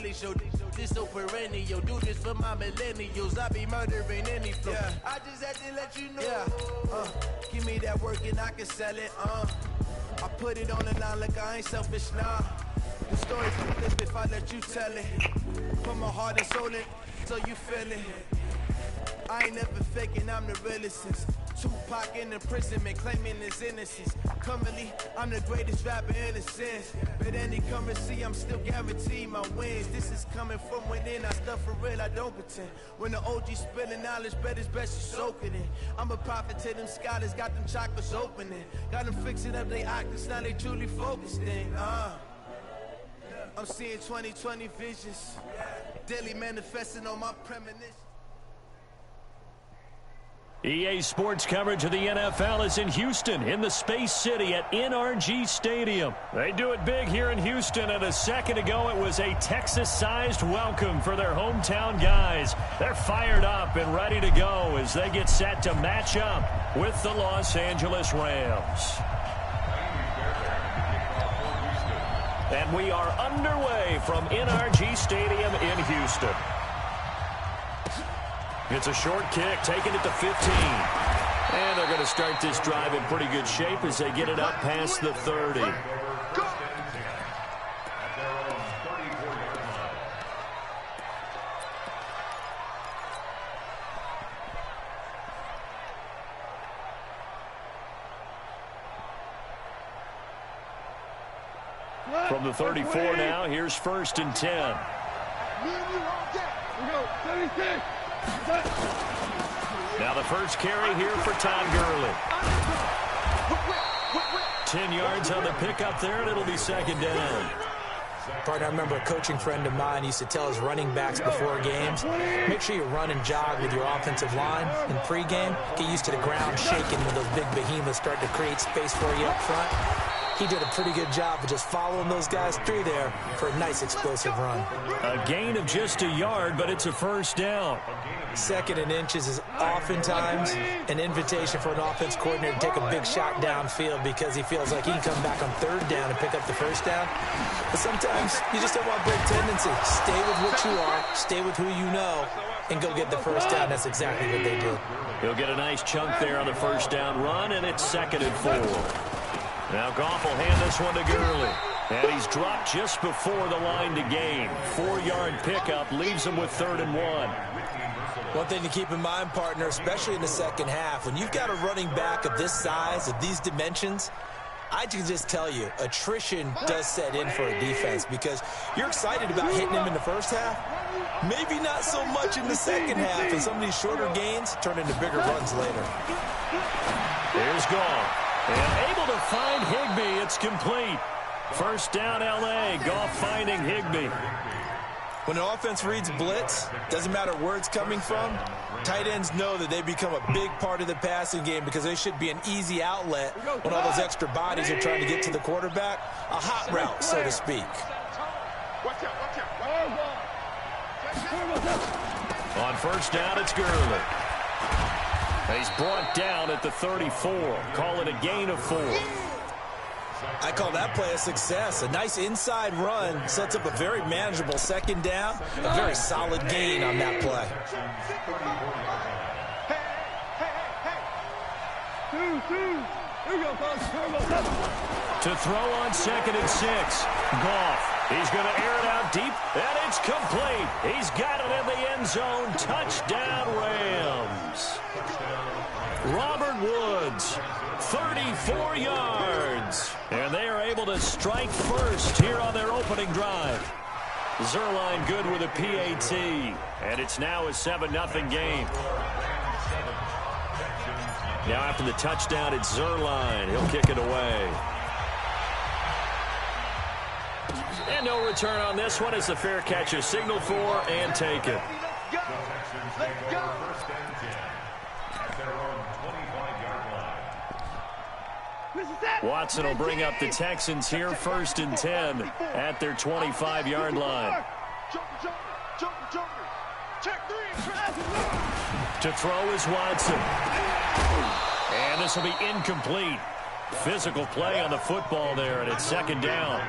really show this so perennial. Do this for my millennials. I be murdering any flow. Yeah. I just had to let you know. Yeah. Give me that work and I can sell it. I put it on the line like I ain't selfish, nah. The story's flip if I let you tell it. Put my heart and soul in so you feel it. I ain't never faking, I'm the realest since Tupac in imprisonment, claiming his innocence. Currently, I'm the greatest rapper in a sense. But any currency, I'm still guaranteed my wins. This is coming from within, I stuff for real, I don't pretend. When the OG spilling knowledge, bet it's best you soak it in. I'm a prophet to them scholars, got them chakras opening. Got them fixing up they octaves, now they truly focused in. I'm seeing 2020 visions, daily manifesting on my premonition. EA Sports coverage of the NFL is in Houston, in the Space City at NRG Stadium. They do it big here in Houston, and a second ago it was a Texas-sized welcome for their hometown guys. They're fired up and ready to go as they get set to match up with the Los Angeles Rams. And we are underway from NRG Stadium in Houston. It's a short kick, taking it to 15. And they're going to start this drive in pretty good shape as they get it up past the 30. From the 34 now, here's 1st and 10. Now the first carry here for Todd Gurley. 10 yards on the pickup there, and it'll be 2nd down. Partner, I remember a coaching friend of mine used to tell his running backs before games, make sure you run and jog with your offensive line in pregame. Get used to the ground shaking when those big behemoths start to create space for you up front. He did a pretty good job of just following those guys through there for a nice explosive run. A gain of just a yard, but it's a 1st down. 2nd and inches is oftentimes an invitation for an offense coordinator to take a big shot downfield because he feels like he can come back on 3rd down and pick up the 1st down. But sometimes you just don't want to break tendency. Stay with what you are, stay with who you know, and go get the 1st down. That's exactly what they did. He'll get a nice chunk there on the 1st down run, and it's 2nd and 4. Now Goff will hand this one to Gurley. And he's dropped just before the line to gain. 4-yard pickup leaves him with 3rd and 1. One thing to keep in mind, partner, especially in the second half, when you've got a running back of this size, of these dimensions, I can just tell you, attrition does set in for a defense because you're excited about hitting him in the first half. Maybe not so much in the second half, and some of these shorter gains turn into bigger runs later. Here's Goff. And able to find Higbee. It's complete. 1st down, L.A. Goff finding Higbee. When an offense reads blitz, doesn't matter where it's coming from, tight ends know that they become a big part of the passing game because they should be an easy outlet when all those extra bodies are trying to get to the quarterback. A hot route, so to speak. On 1st down, it's Gurley. He's brought down at the 34. Call it a gain of 4. I call that play a success. A nice inside run sets up a very manageable 2nd down. A very solid gain on that play. To throw on 2nd and 6. Goff. He's going to air it out deep, and it's complete. He's got it in the end zone. Touchdown, Rams. Robert Woods, 34 yards. And they are able to strike first here on their opening drive. Zerline good with a PAT. And it's now a 7-0 game. Now after the touchdown, it's Zerline. He'll kick it away. And no return on this one as the fair catch is signaled for and taken. Watson will bring up the Texans here, 1st and 10 at their 25-yard line. To throw is Watson. And this will be incomplete. Physical play on the football there, and it's second down.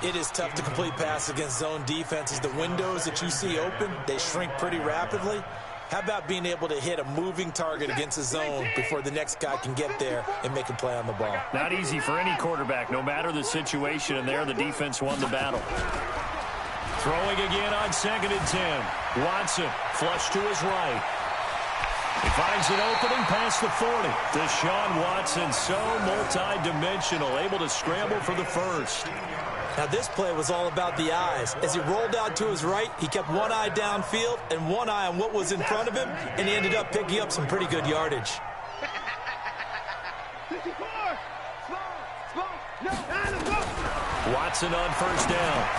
It is tough to complete passes against zone defenses. The windows that you see open, they shrink pretty rapidly. How about being able to hit a moving target against a zone before the next guy can get there and make a play on the ball? Not easy for any quarterback, no matter the situation, and there the defense won the battle. Throwing again on 2nd and 10. Watson, flush to his right. He finds an opening past the 40. Deshaun Watson, so multi-dimensional, able to scramble for the first. Now, this play was all about the eyes. As he rolled out to his right, he kept one eye downfield and one eye on what was in front of him, and he ended up picking up some pretty good yardage. Watson on first down.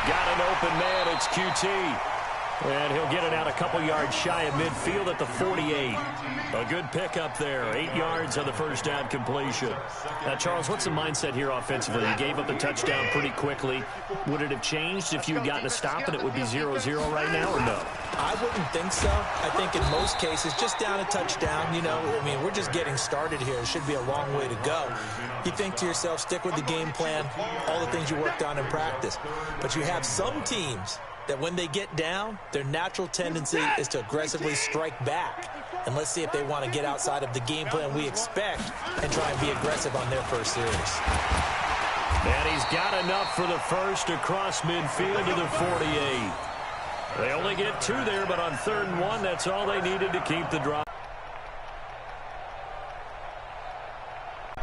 Got an open man. It's QT. And he'll get it out a couple yards shy of midfield at the 48. A good pickup there. 8 yards on the first down completion. Now, Charles, what's the mindset here offensively? You gave up the touchdown pretty quickly. Would it have changed if you had gotten a stop and it would be 0-0 right now, or no? I wouldn't think so. I think in most cases, just down a touchdown, you know, I mean, we're just getting started here. It should be a long way to go. You think to yourself, stick with the game plan, all the things you worked on in practice. But you have some teams that when they get down, their natural tendency is to aggressively strike back. And let's see if they want to get outside of the game plan we expect and try and be aggressive on their first series. And he's got enough for the first across midfield to the 48. They only get 2 there, but on 3rd and 1, that's all they needed to keep the drive.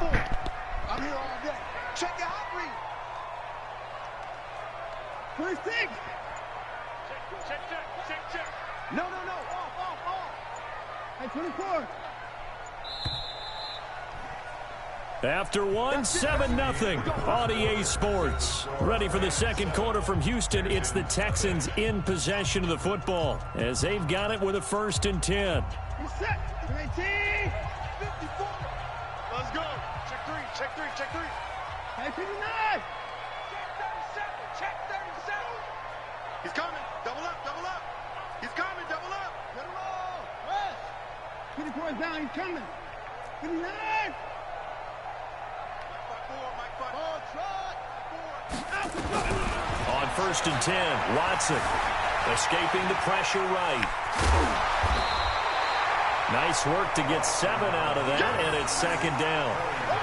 I'm here all day. Check your hot read. First thing. Check. No. Off. Hey, 24. After 1, 7-0 on EA Sports. Ready for the second quarter from Houston. It's the Texans in possession of the football as they've got it with a 1st and 10. Set. 18. 54. Let's go. Check three. Hey, 59. Check 37. He's coming. Double up. He's coming. Double up. Get him all. West. 54 is down. He's coming. 59. On 1st and 10, Watson escaping the pressure right. Nice work to get 7 out of that, and it's 2nd down.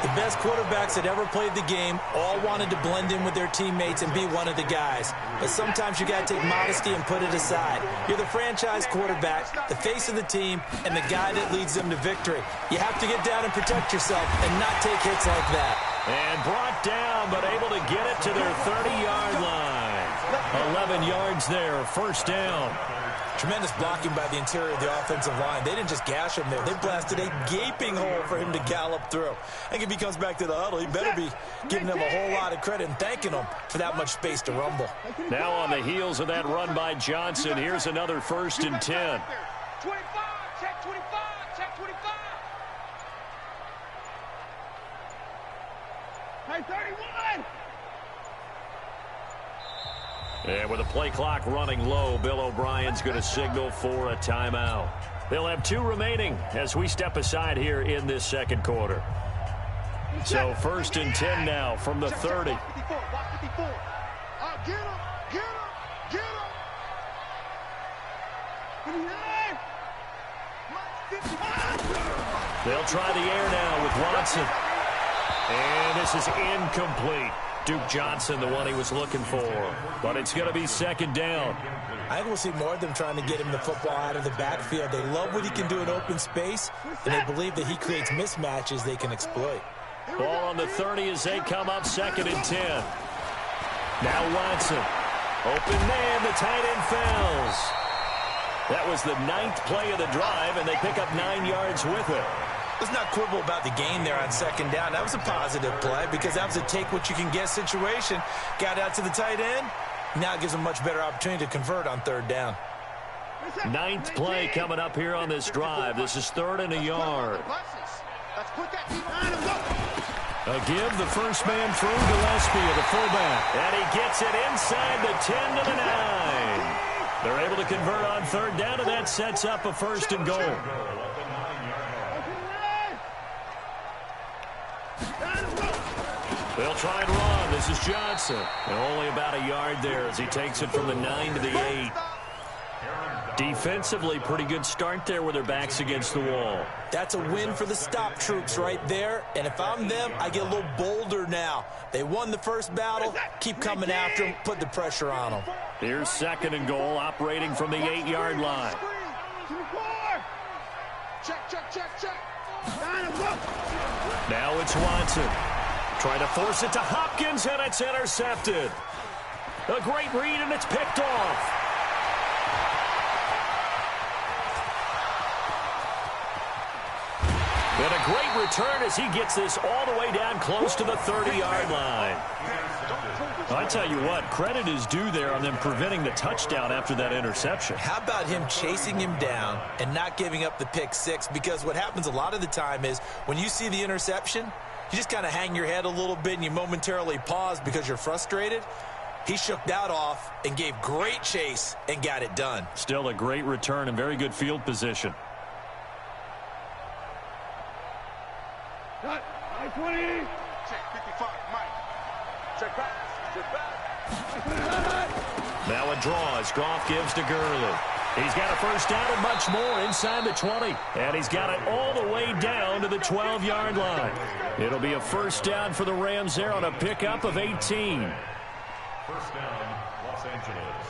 The best quarterbacks that ever played the game all wanted to blend in with their teammates and be one of the guys. But sometimes you got to take modesty and put it aside. You're the franchise quarterback, the face of the team, and the guy that leads them to victory. You have to get down and protect yourself and not take hits like that. And brought down, but able to get it to their 30-yard line. 11 yards there, 1st down. Tremendous blocking by the interior of the offensive line. They didn't just gash him there. They blasted a gaping hole for him to gallop through. I think if he comes back to the huddle, he better be giving them a whole lot of credit and thanking them for that much space to rumble. Now on the heels of that run by Johnson, here's another 1st and 10. 25. Check 25. Hey, 31. And with the play clock running low, Bill O'Brien's going to signal for a timeout. They'll have 2 remaining as we step aside here in this second quarter. So 1st and 10 now from the 30. Get him. They'll try the air now with Watson. And this is incomplete. Duke Johnson, the one he was looking for. But it's going to be 2nd down. I think we'll see more of them trying to get him the football out of the backfield. They love what he can do in open space, and they believe that he creates mismatches they can exploit. Ball on the 30 as they come up 2nd and 10. Now Watson. Open man, the tight end fails. That was the 9th play of the drive, and they pick up 9 yards with it. Let's not quibble about the gain there on 2nd down. That was a positive play because that was a take-what-you-can-get situation. Got out to the tight end. Now it gives them a much better opportunity to convert on 3rd down. 9th play coming up here on this drive. This is 3rd and a yard. A give, the first man through Gillespie, the fullback. And he gets it inside the 10 to the 9. They're able to convert on 3rd down, and that sets up a 1st and goal. They'll try and run. This is Johnson. And only about a yard there as he takes it from the 9 to the 8. Defensively, pretty good start there with their backs against the wall. That's a win for the stop troops right there. And if I'm them, I get a little bolder now. They won the first battle. Keep coming after them. Put the pressure on them. Here's 2nd and goal, operating from the 8-yard line. Now it's Watson. Trying to force it to Hopkins, and it's intercepted. A great read, and it's picked off. And a great return as he gets this all the way down close to the 30-yard line. I tell you what, credit is due there on them preventing the touchdown after that interception. How about him chasing him down and not giving up the pick six? Because what happens a lot of the time is when you see the interception, you just kind of hang your head a little bit and you momentarily pause because you're frustrated. He shook that off and gave great chase and got it done. Still a great return and very good field position. Cut. 20. Check 55, Mike. Check back. Now a draw as Goff gives to Gurley. He's got a first down and much more inside the 20. And he's got it all the way down to the 12-yard line. It'll be a first down for the Rams there on a pickup of 18. First down, Los Angeles.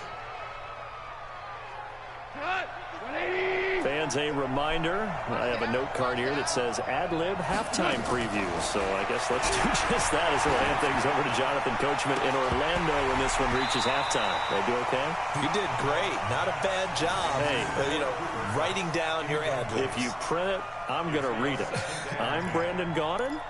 Fans, a reminder, I have a note card here that says ad-lib halftime preview. So I guess let's do just that as we'll hand things over to Jonathan Coachman in Orlando when this one reaches halftime. Did I do okay? You did great. Not a bad job. Hey. Writing down your ad-libs. If you print it, I'm going to read it. I'm Brandon Gaudin.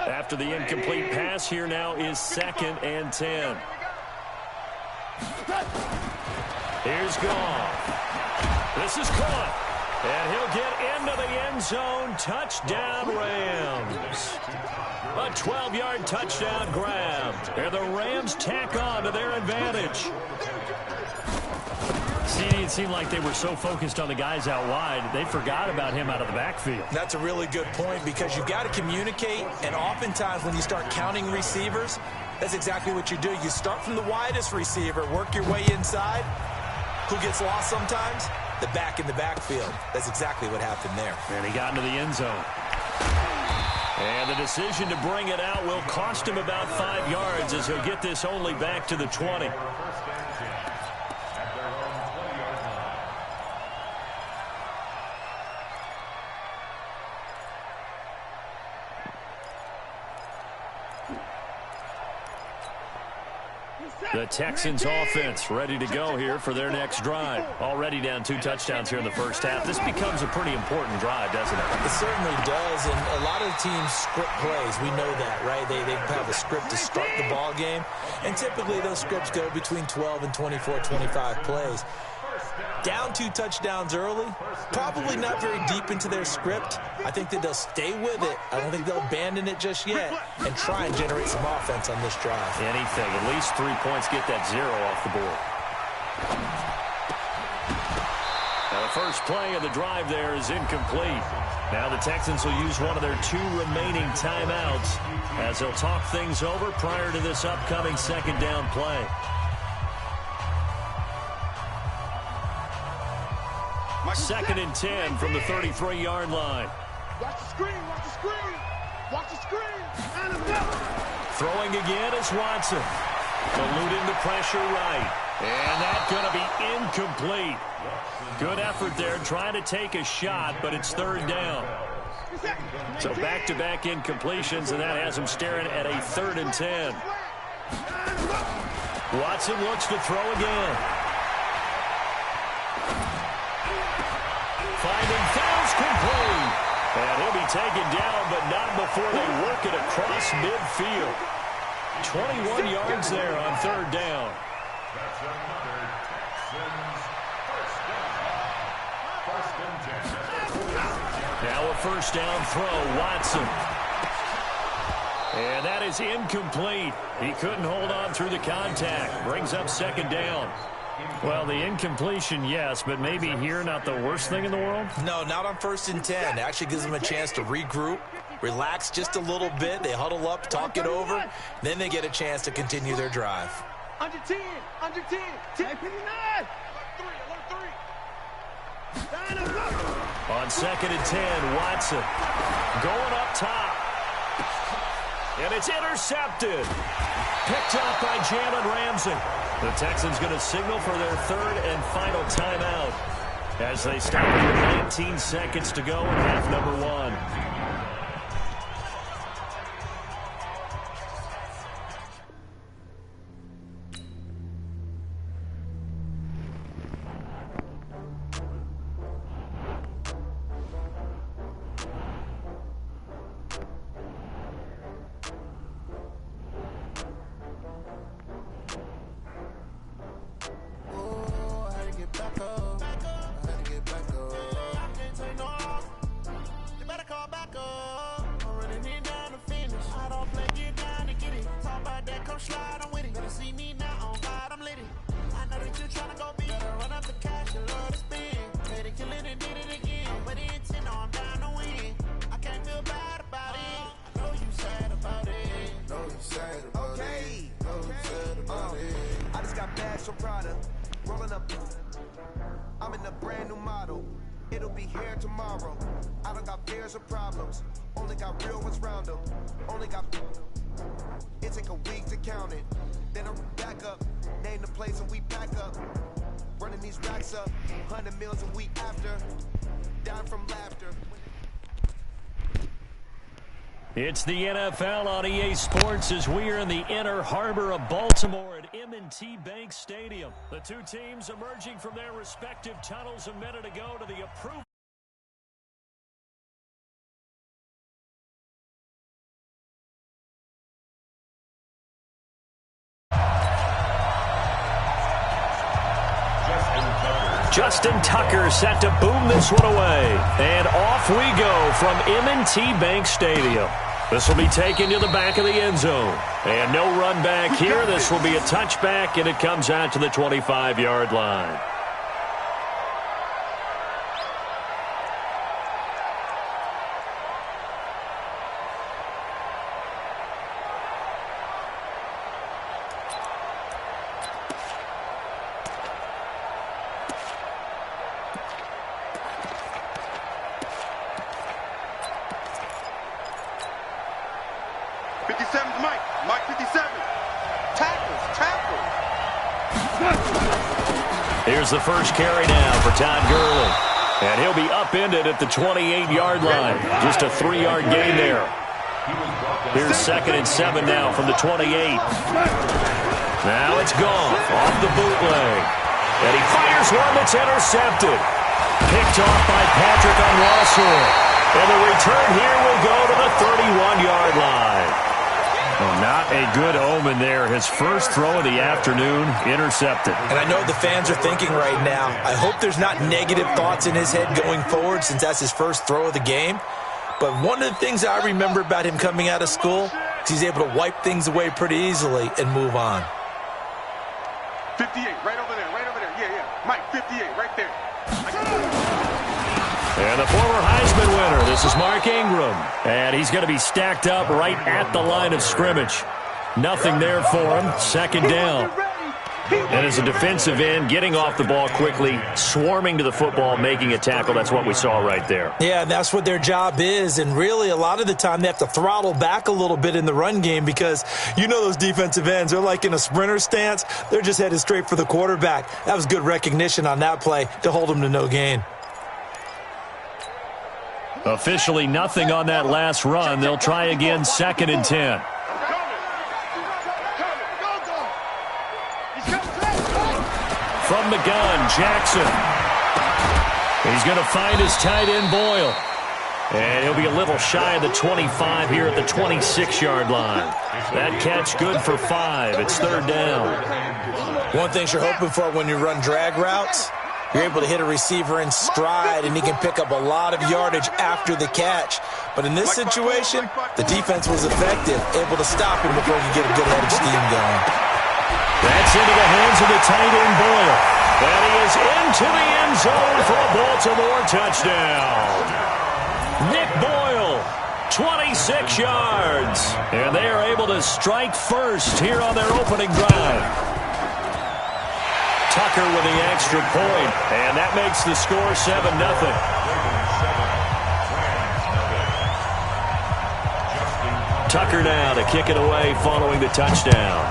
After the incomplete pass, here now is 2nd and 10. Here's Goff. This is caught. And he'll get into the end zone. Touchdown, Rams. A 12-yard touchdown grab. And the Rams tack on to their advantage. See, it seemed like they were so focused on the guys out wide, they forgot about him out of the backfield. That's a really good point because you've got to communicate, and oftentimes when you start counting receivers, that's exactly what you do. You start from the widest receiver, work your way inside. Who gets lost sometimes? The back in the backfield. That's exactly what happened there. And he got into the end zone. And the decision to bring it out will cost him about 5 yards as he'll get this only back to the 20. The Texans offense ready to go here for their next drive. Already down 2 touchdowns here in the first half. This becomes a pretty important drive, doesn't it? It certainly does, and a lot of the teams script plays. We know that, right? They have a script to start the ball game, and typically those scripts go between 12 and 24, 25 plays. Down 2 touchdowns early, probably not very deep into their script. I think that they'll stay with it. I don't think they'll abandon it just yet and try and generate some offense on this drive. Anything, at least 3 points, get that 0 off the board. Now the first play of the drive there is incomplete. Now the Texans will use one of their 2 remaining timeouts as they'll talk things over prior to this upcoming 2nd down play. Second and 10 from the 33-yard line. Watch the screen, watch the screen, watch the screen. And throwing again is Watson. Eluding the pressure right. And that's going to be incomplete. Good effort there trying to take a shot, but it's 3rd down. So back-to-back incompletions, and that has him staring at a 3rd and 10. Watson looks to throw again. Finding throws complete. And he'll be taken down, but not before they work it across midfield. 21 yards there on 3rd down. Now a first down throw, Watson. And that is incomplete. He couldn't hold on through the contact. Brings up 2nd down. Well, the incompletion, yes, but maybe here not the worst thing in the world? No, not on 1st and 10. It actually gives them a chance to regroup, relax just a little bit. They huddle up, talk it over. Then they get a chance to continue their drive. Under 10, 10, 59. On 2nd and 10, Watson going up top. And it's intercepted. Picked off by Jalen Ramsey. The Texans going to signal for their 3rd and final timeout as they stop with 19 seconds to go in half number 1. I'm in a brand new model. It'll be here tomorrow. I don't got fears or problems. Only got real ones round them. Only got. It take a week to count it. Then I'm back up. Name the place and we back up. Running these racks up. 100 meals a week after. Dying from laughter. It's the NFL on EA Sports as we are in the inner harbor of Baltimore at M&T Bank Stadium. The two teams emerging from their respective tunnels a minute ago to the approval. Justin Tucker set to boom this one away. And off we go from M&T Bank Stadium. This will be taken to the back of the end zone. And no run back here. This will be a touchback, and it comes out to the 25-yard line. Here's the first carry now for Todd Gurley. And he'll be upended at the 28-yard line. Just a 3-yard gain there. Here's 2nd and 7 now from the 28. Now it's Goff off the bootleg. And he fires one that's intercepted. Picked off by Patrick Onwuasor. And the return here will go to the 31-yard line. Well, not a good omen there. His first throw of the afternoon, intercepted. And I know the fans are thinking right now, I hope there's not negative thoughts in his head going forward since that's his first throw of the game. But one of the things I remember about him coming out of school is he's able to wipe things away pretty easily and move on. 58, right over there. Yeah. Mike, 58, right there. And the former Heisman winner, this is Mark Ingram. And he's going to be stacked up right at the line of scrimmage. Nothing there for him. 2nd down. And as a defensive end, getting off the ball quickly, swarming to the football, making a tackle. That's what we saw right there. Yeah, that's what their job is. And really, a lot of the time, they have to throttle back a little bit in the run game because you know those defensive ends, they're like in a sprinter stance. They're just headed straight for the quarterback. That was good recognition on that play to hold them to no gain. Officially nothing on that last run. They'll try again 2nd and 10. From the gun, Jackson. He's going to find his tight end, Boyle. And he'll be a little shy of the 25 here at the 26-yard line. That catch good for 5. It's 3rd down. One thing you're hoping for when you run drag routes, you're able to hit a receiver in stride, and he can pick up a lot of yardage after the catch. But in this situation, the defense was effective, able to stop him before he could get a good head of steam going. That's into the hands of the tight end, Boyle. And he is into the end zone for a Baltimore touchdown. Nick Boyle, 26 yards. And they are able to strike first here on their opening drive. Tucker with the extra point, and that makes the score 7-0. Tucker now to kick it away following the touchdown.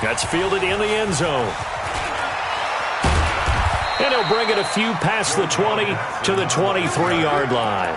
That's fielded in the end zone. And he'll bring it a few past the 20 to the 23-yard line.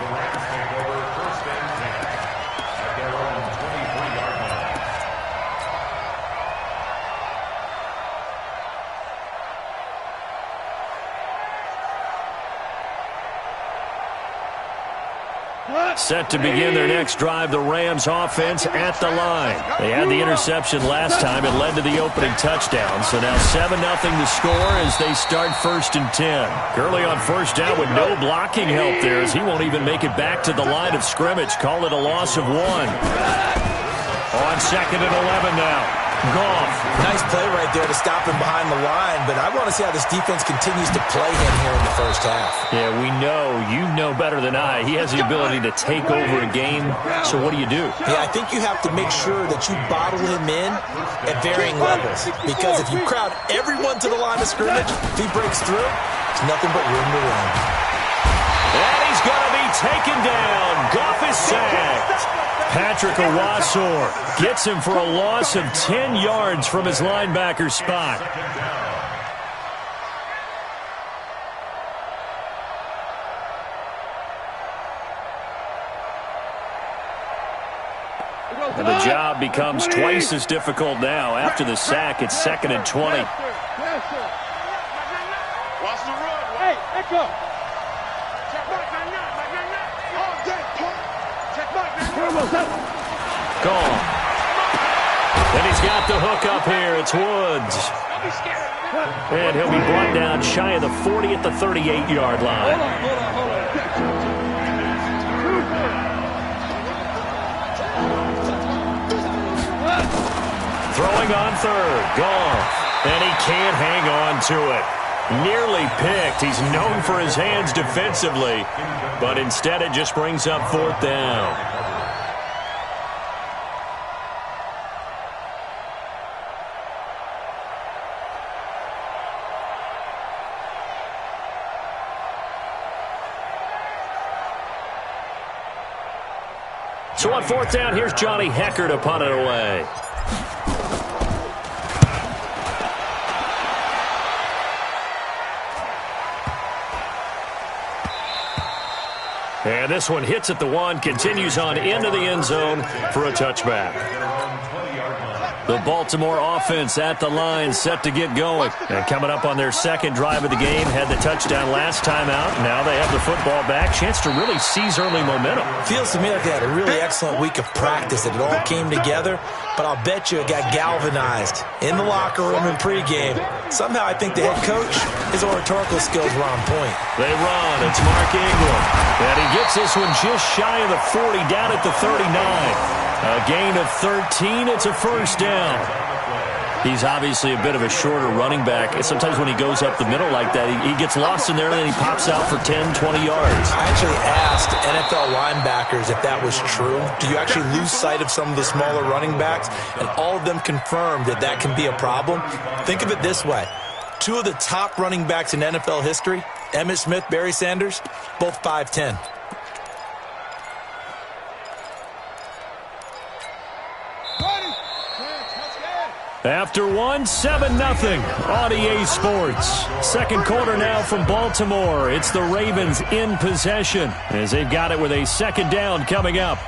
Set to begin their next drive, the Rams offense at the line. They had the interception last time. It led to the opening touchdown. So now 7-0 the score as they start 1st and 10. Gurley on first down with no blocking help there as he won't even make it back to the line of scrimmage. Call it a loss of 1. On 2nd and 11 now. Goff. Nice play right there to stop him behind the line, but I want to see how this defense continues to play him here in the first half. Yeah, we know. You know better than I. He has the ability to take over a game, so what do you do? Yeah, I think you have to make sure that you bottle him in at varying levels, because if you crowd everyone to the line of scrimmage, if he breaks through, there's nothing but room to run. And he's going to be taken down. Goff is sacked. Patrick Owasor gets him for a loss of 10 yards from his linebacker spot. And the job becomes twice as difficult now. After the sack, it's 2nd and 20. Watch the run. Hey, let's go. Gone. And he's got the hook up here. It's Woods. And he'll be brought down shy of the 40 at the 38-yard line. Throwing on 3rd. Goff. And he can't hang on to it. Nearly picked. He's known for his hands defensively, but instead it just brings up 4th down. So on 4th down, here's Johnny Hecker to punt it away. And this one hits at the 1, continues on into the end zone for a touchback. The Baltimore offense at the line, set to get going. And coming up on their 2nd drive of the game, had the touchdown last time out. Now they have the football back. Chance to really seize early momentum. Feels to me like they had a really excellent week of practice. It all came together, but I'll bet you it got galvanized in the locker room in pregame. Somehow I think the head coach, his oratorical skills were on point. They run. It's Mark Ingram. And he gets this one just shy of the 40, down at the 39. A gain of 13. It's a 1st down. He's obviously a bit of a shorter running back. Sometimes when he goes up the middle like that, he gets lost in there and then he pops out for 10, 20 yards. I actually asked NFL linebackers if that was true. Do you actually lose sight of some of the smaller running backs? And all of them confirmed that that can be a problem. Think of it this way. 2 of the top running backs in NFL history, Emmitt Smith, Barry Sanders, both 5'10". After 1, 7-0 on EA Sports. 2nd quarter now from Baltimore. It's the Ravens in possession as they've got it with a 2nd down coming up.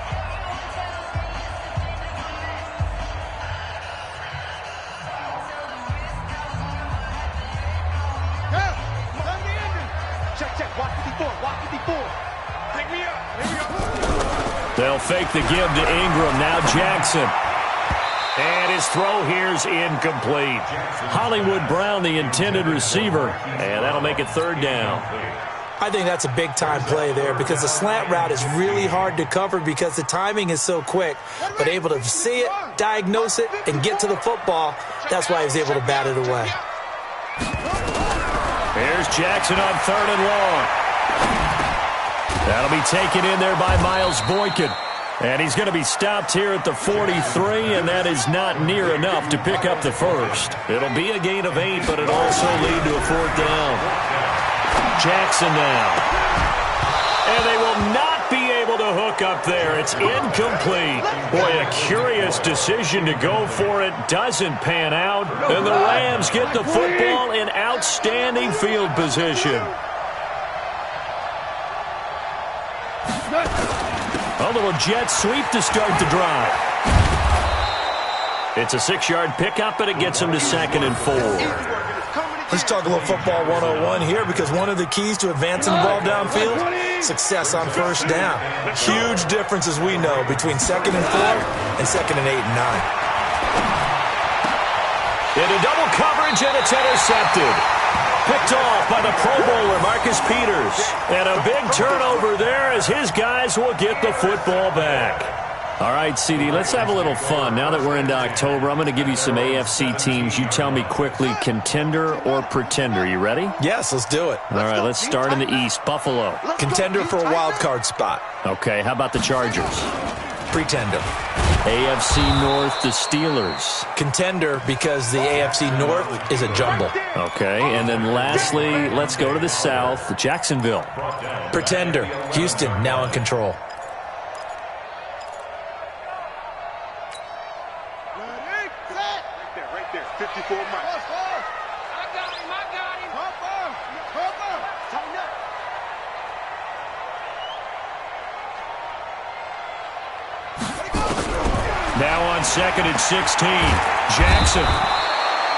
They'll fake the give to Ingram. Now Jackson. And his throw here's incomplete. Hollywood Brown, the intended receiver. And that'll make it 3rd down. I think that's a big-time play there because the slant route is really hard to cover because the timing is so quick. But able to see it, diagnose it, and get to the football, that's why he was able to bat it away. Here's Jackson on 3rd and long. That'll be taken in there by Miles Boykin. And he's going to be stopped here at the 43, and that is not near enough to pick up the first. It'll be a gain of 8, but it'll also lead to a 4th down. Jackson now. And they will not be able to hook up there. It's incomplete. Boy, a curious decision to go for it. Doesn't pan out. And the Rams get the football in outstanding field position. A little jet sweep to start the drive. It's a 6-yard pickup, and it gets him to 2nd and 4. Let's talk a little football 101 here because one of the keys to advancing the ball downfield, success on 1st down. Huge difference, as we know, between 2nd and 4 and 2nd and 8 and 9. Into double coverage, and it's intercepted. Picked off by the Pro Bowler, Marcus Peters. And a big turnover there as his guys will get the football back. All right, CD, let's have a little fun. Now that we're into October, I'm going to give you some AFC teams. You tell me quickly, contender or pretender. You ready? Yes, let's do it. All right, let's start in the East. Buffalo. Contender for a wild card spot. Okay, how about the Chargers? Pretender. AFC North, the Steelers. Contender because the AFC North is a jumble. Okay, and then lastly, let's go to the South, Jacksonville. Pretender. Houston now in control. Right there. 54 miles. I got him. Tighten up. Now on 2nd and 16, Jackson.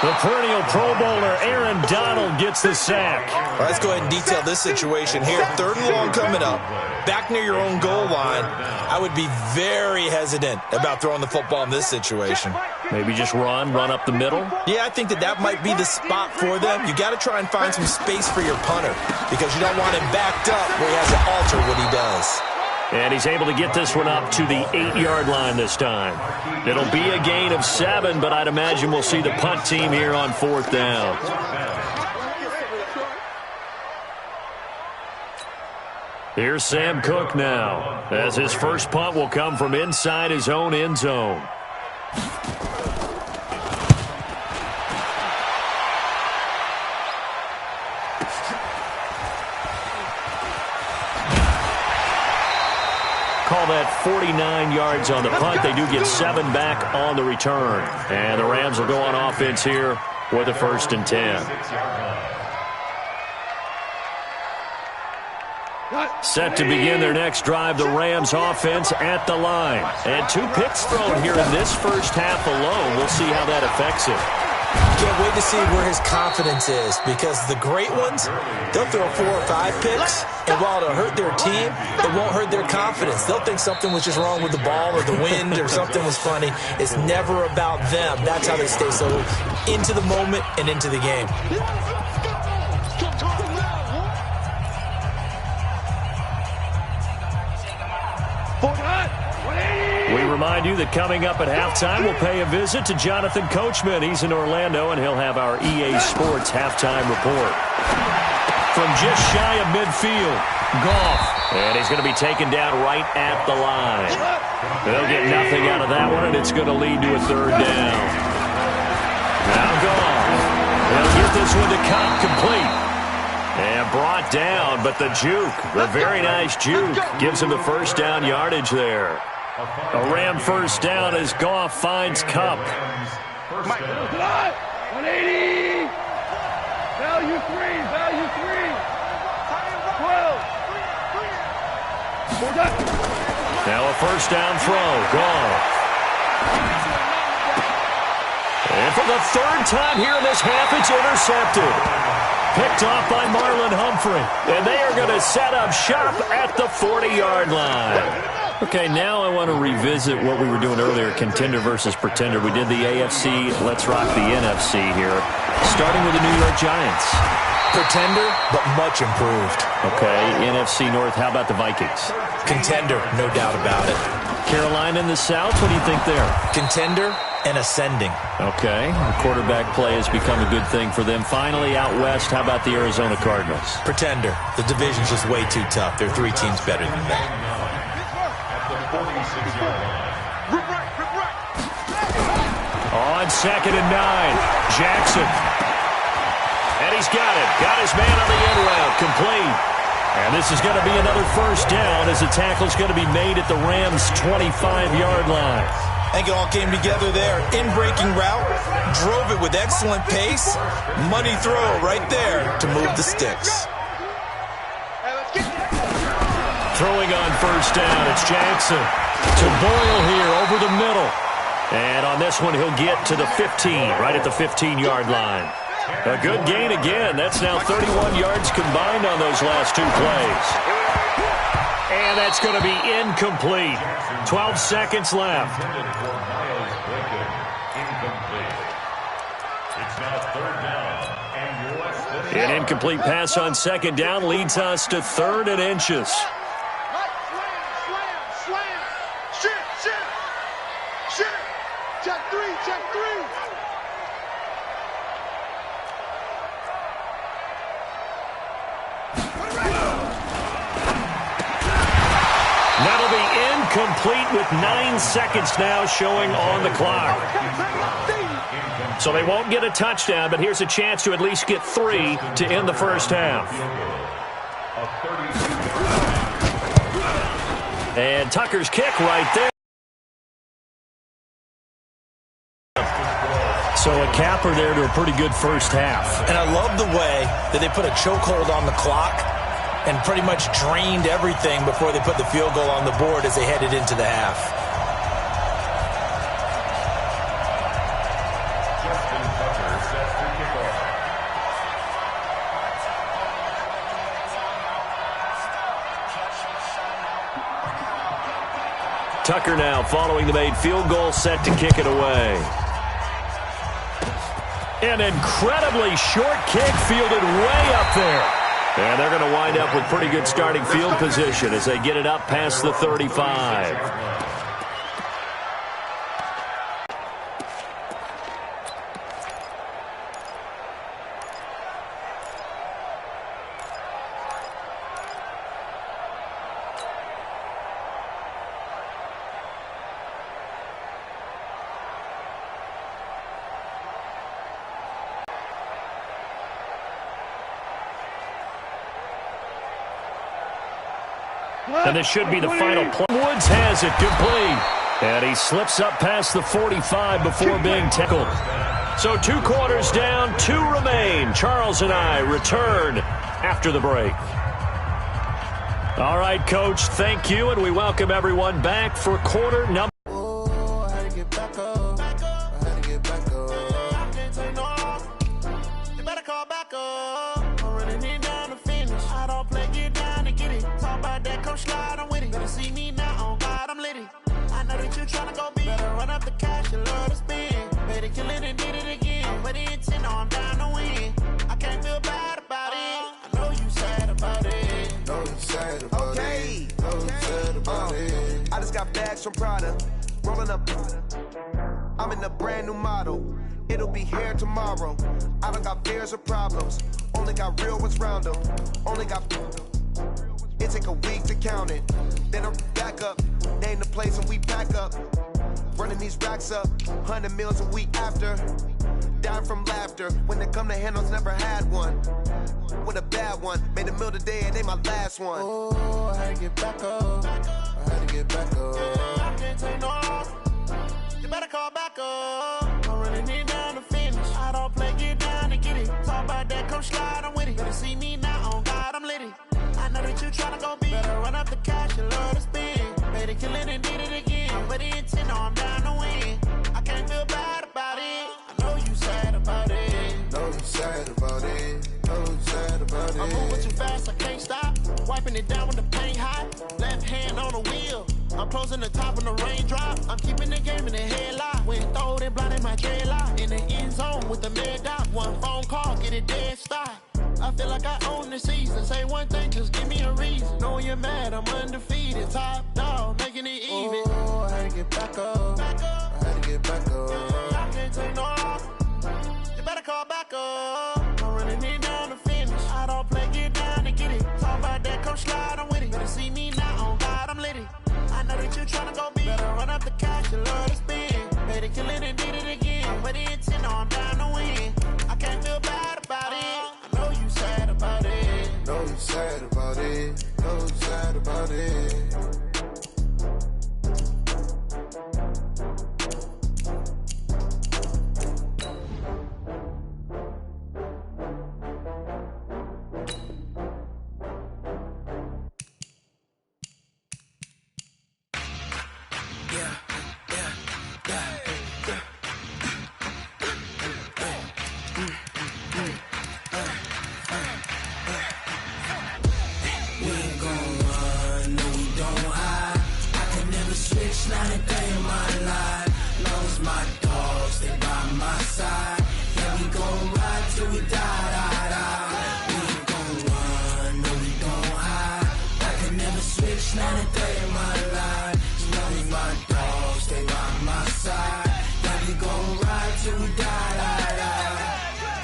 The perennial Pro Bowler, Aaron Donald, gets the sack. Well, let's go ahead and detail this situation here. 3rd and long coming up. Back near your own goal line. I would be very hesitant about throwing the football in this situation. Maybe just run up the middle? Yeah, I think that might be the spot for them. You got to try and find some space for your punter because you don't want him backed up where he has to alter what he does. And he's able to get this one up to the 8-yard line this time. It'll be a gain of 7, but I'd imagine we'll see the punt team here on 4th down. Here's Sam Cook now, as his first punt will come from inside his own end zone. Call that 49 yards on the punt. They do get 7 back on the return. And the Rams will go on offense here with a 1st and 10. Set to begin their next drive, the Rams offense at the line. And 2 picks thrown here in this first half alone. We'll see how that affects it. Can't wait to see where his confidence is because the great ones, they'll throw 4 or 5 picks, and while it'll hurt their team, it won't hurt their confidence. They'll think something was just wrong with the ball or the wind or something was funny. It's never about them. That's how they stay so into the moment and into the game. We remind you that coming up at halftime, we'll pay a visit to Jonathan Coachman. He's in Orlando, and he'll have our EA Sports halftime report. From just shy of midfield, Goff. And he's going to be taken down right at the line. They'll get nothing out of that one, and it's going to lead to a 3rd down. Now Goff. They'll get this one to Cobb complete. And brought down, but the juke, the very nice juke, gives him the 1st down yardage there. A Ram 1st down as Goff finds Kupp. 180. Value 3. 12. Now a 1st down throw. Goff. And for the 3rd time here in this half, it's intercepted. Picked off by Marlon Humphrey. And they are going to set up shop at the 40-yard line. Okay, now I want to revisit what we were doing earlier, contender versus pretender. We did the AFC, let's rock the NFC here, starting with the New York Giants. Pretender, but much improved. Okay, NFC North, how about the Vikings? Contender, no doubt about it. Carolina in the South, what do you think there? Contender and ascending. Okay, the quarterback play has become a good thing for them. Finally, out west, how about the Arizona Cardinals? Pretender. The division's just way too tough. There are 3 teams better than that. At the 46-yard line. On 2nd and 9, Jackson. And he's got it. Got his man on the end route. Complete. And this is going to be another first down as the tackle's going to be made at the Rams' 25-yard line. I think it all came together there. In-breaking route, drove it with excellent pace. Money throw right there to move the sticks. Throwing on first down, it's Jackson to Boyle here over the middle. And on this one, he'll get to the 15, right at the 15-yard line. A good gain again. That's now 31 yards combined on those last 2 plays. And that's going to be incomplete. 12 seconds left. An incomplete pass on 2nd down leads us to 3rd and inches. Check 3, check 3. That'll be incomplete with 9 seconds now showing on the clock. So they won't get a touchdown, but here's a chance to at least get 3 to end the first half. And Tucker's kick right there. So a capper there to a pretty good first half. And I love the way that they put a chokehold on the clock and pretty much drained everything before they put the field goal on the board as they headed into the half. Tucker now following the made field goal, set to kick it away. An incredibly short kick fielded way up there. And they're going to wind up with pretty good starting field position as they get it up past the 35. And this should be the final play. Woods has it complete. And he slips up past the 45 before being tackled. So 2 quarters down, 2 remain. Charles and I return after the break. All right, Coach, thank you, and we welcome everyone back for quarter number. Slide, I'm with it. Better see me now, on God, I'm litty. I know that you tryna go big. Better run up the cash, you love to spend. Better kill it and did it again. But the intent, no, I'm down to win. I can't feel bad about it. I know you sad about it. Know you sad about it. Know you sad about it. I just got bags from Prada. Rolling up. I'm in a brand new model. It'll be here tomorrow. I don't got fears or problems. Only got real ones round them. Only got... It take a week to count it. Then I'm back up. Name the place and we pack up. Running these racks up. 100 meals a week after. Dying from laughter. When they come to handles, never had one. With a bad one. Made a meal today and they my last one. Oh, I had to get back up. I had to get back up. I can't take no off. You better call back up. I'm running it down to finish. I don't play, get down to get it. Talk about that, come slide, I'm with it. Better see me now, on God, I'm litty. I know that you tryna go big. Better run up the cash, you love to spend. Better kill it and did it again. But the intent, no, I'm down to win. I can't feel bad about it. I know you sad about it. Know you sad about it. Know you sad about it. I'm moving too fast, I can't stop. Wiping it down with the paint hot. Left hand on the wheel. I'm closing the top when the raindrop. I'm keeping the game in the headlock. When throw it, blinding my dreadlock. In the end zone with the mad dot. One phone call, get it dead stop. I feel like I own the season. Say one thing, just give me a reason. Knowing you're mad, I'm undefeated. Top dog, making it even. Oh, I had to get back up. I had to get back up. Yeah, I can't take no loss. You better call back up. I'm running it down to finish. I don't play, get down and get it. Talk about that, come slide, I'm with it. Better see me now, on God, I'm litty. I know that you tryna go big. Better run up the cash, you love to spend. Made it, kill it, and did it again. But the intent, no, I'm down to win. I can't feel bad about it. I know you sad about it. Know you sad about it. Know you sad about it.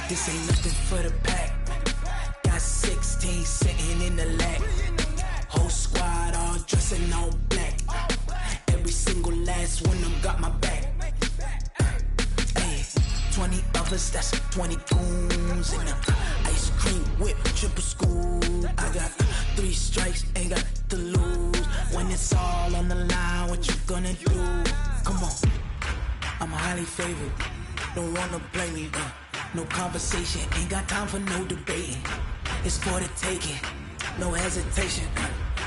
This ain't nothing for the pack. Got 16 sitting in the lap. Whole squad all dressing all black. Every single last one of them got my back. Hey, 20 of us, that's 20 goons in the ice cream whip, triple scoop. I got 3 strikes, ain't got to lose. When it's all on the line, what you gonna do? Come on, I'm highly favored. Don't wanna play me, no conversation, ain't got time for no debating. It's for the taking, no hesitation.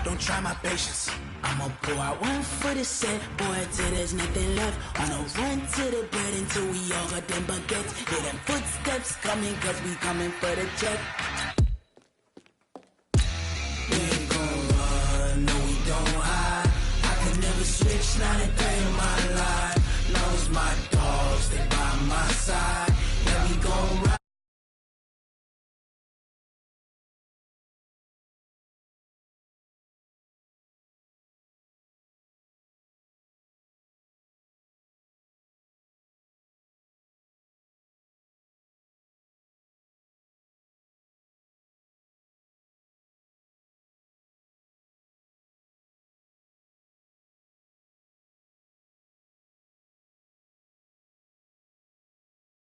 Don't try my patience. I'ma pour out one for the set, boy, till there's nothing left. Wanna run to the bread until we all got them baguettes. Hear them footsteps coming, cause we coming for the check.